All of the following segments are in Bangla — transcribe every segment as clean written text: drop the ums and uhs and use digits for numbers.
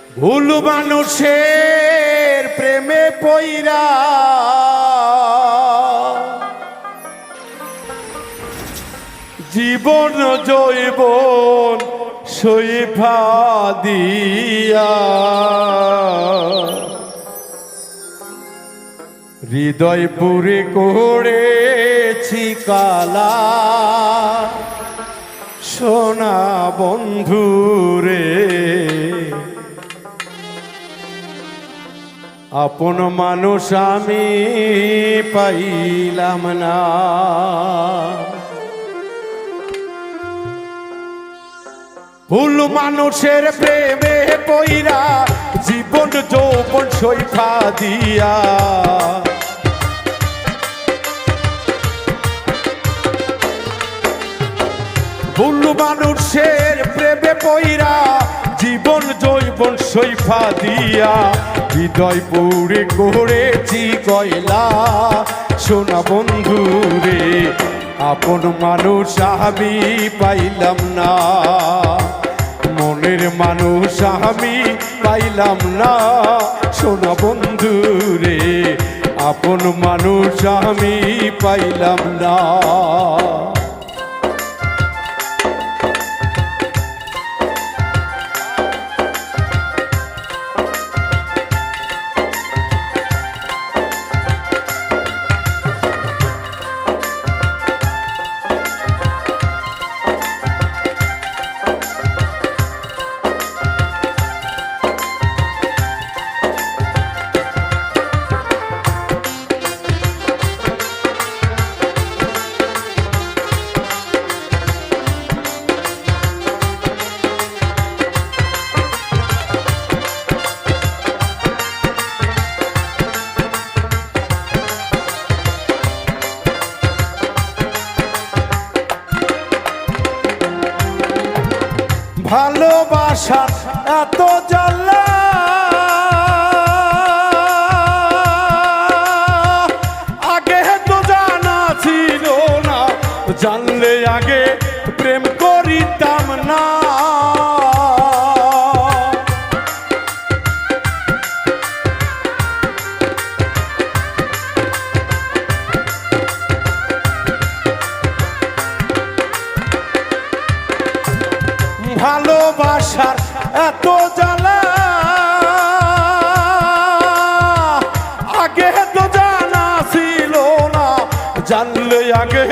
ভুল মানুষের প্রেমে পইরা জীবন জৈবন সইফা দিয়া হৃদয় পুরে করেছি কালা সোনা বন্ধুরে আপন মানুষ আমি পাইলাম না ভুল মানুষের প্রেমে পইরা জীবন যৌবন সইফা দিয়া ভুল মানুষের প্রেমে পইরা জীবন যৌবন সইফা দিয়া হৃদয় পুরে করেছি কয়লা সোনা বন্ধুরে আপন মানুষ আমি পাইলাম না মনের মানুষ আমি পাইলাম না সোনা বন্ধুরে আপন মানুষ আমি পাইলাম না ভালোবাসা এত জ্বালা আগে তো জানা ছিল না জানলে আগে প্রেম করিতাম না ভালোবাসার এত জ্বালা আগে তো জানা ছিল না জানলে আগে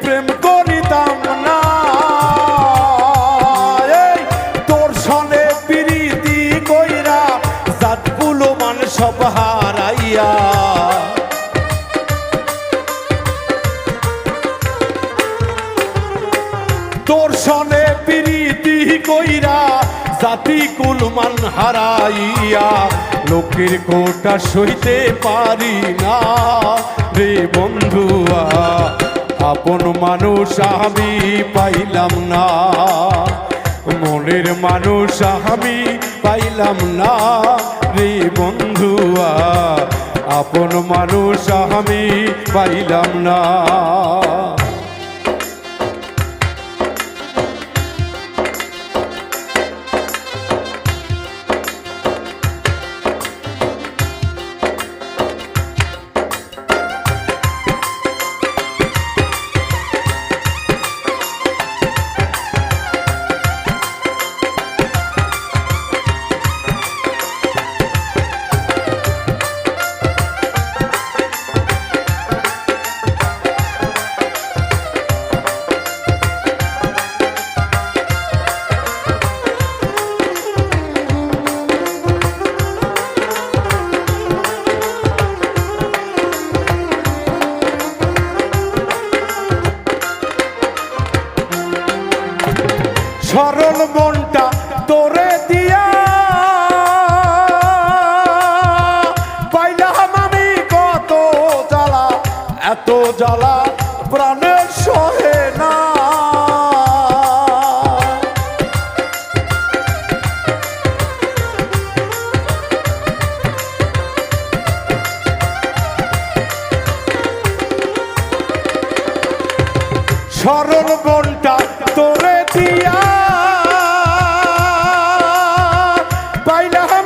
প্রেম করিতাম না এই তোর সনে প্রীতি কইরা জাতগুলো মান সব হারাইয়া তোর সনে প্রীতি কইরা জাতি কুলমান হারাইয়া লোকের কোটা সইতে পারি না রে বন্ধুয়া আপন মানুষ আমি পাইলাম না মনের মানুষ আমি পাইলাম না রে বন্ধুয়া আপন মানুষ আমি পাইলাম না সরল মনটা তোরে দিয়া পাইলাম আমি কত জ্বালা এত জ্বালা প্রাণের সহে না সরল মনটা তোরে দিয়া পাইলাম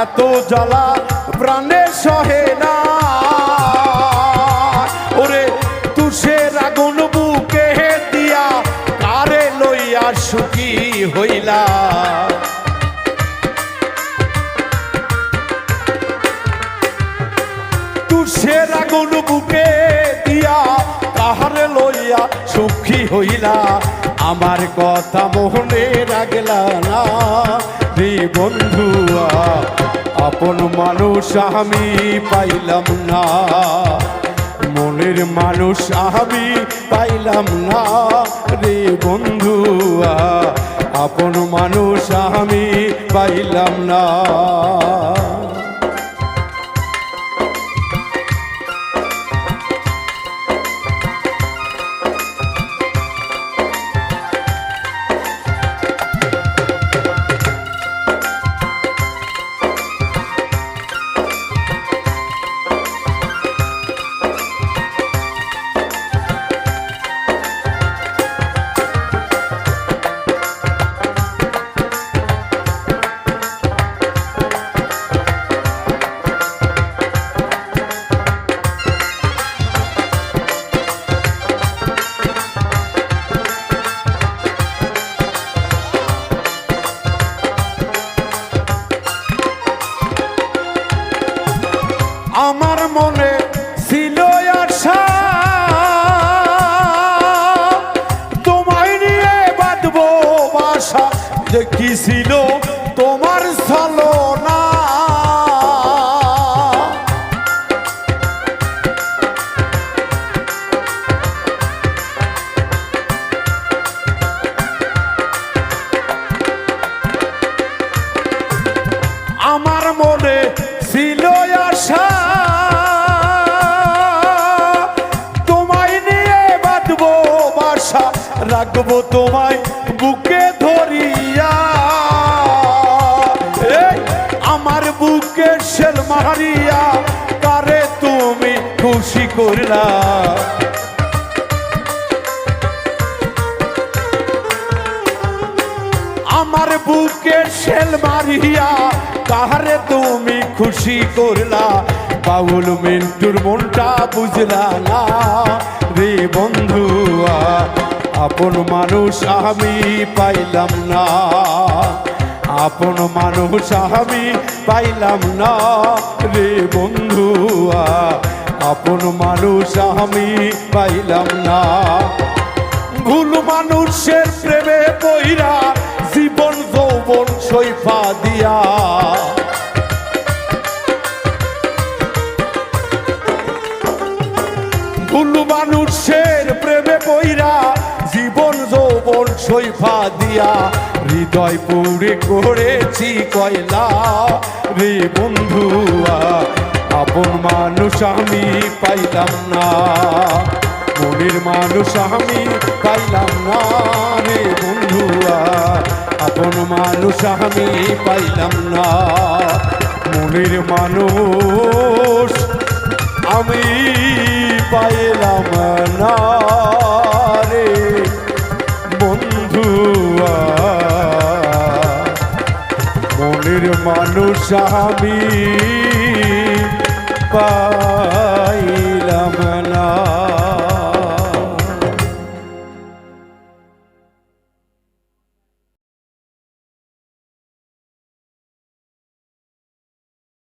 এত জ্বালা প্রাণে সহে না। ওরে তুষের আগুন বুকে দিয়া কারে লইয়া সুখী হইলা। তুষের আগুন বুকে দিয়া কাহারে লইয়া সুখী হইলা। আমার কথা মোহনে রাখলা না রে বন্ধুয়া, আপন মানুষ আমি পাইলাম না, মনের মানুষ আমি পাইলাম না রে বন্ধুয়া, আপন মানুষ আমি পাইলাম না। আমার মনে ছিল আশা তোমায় নিয়ে বাঁধবো বাসা, দেখিছিল তোমার ছলনা। আমার মনে ছিল আশা তোমায় নিয়ে বাঁধবো বাসা, রাখবো তোমায় বুকে ধরিয়া। আমার বুকে শেল মারিয়া কারে তুমি খুশি করলা। আমার বুকে শেল মারিয়া কাহারে তুমি খুশি করলা। বাউল মিন্টুর মনটা বুঝলা না রে বন্ধুয়া, আপন মানুষ আমি পাইলাম না, আপন মানুষ আমি পাইলাম না রে বন্ধুয়া, আপন মানুষ আমি পাইলাম না। ভুল মানুষের প্রেমে পইরা জীবন যৌবন সইফা দিয়া, ভুল মানুষের প্রেমে পইরা জীবন যৌবন সইফা দিয়া, হৃদয় পুড়ে করেছি কয়লা রে বন্ধুয়া, আপন মানুষ আমি পাইলাম না, মনের মানুষ আমি পাইলাম না রে বন্ধুয়া, আপন মানুষ আমি পাইলাম না, মনের মানুষ আমি পাইলাম না রে বন্ধুয়া, মনের মানুষ আমি পাই।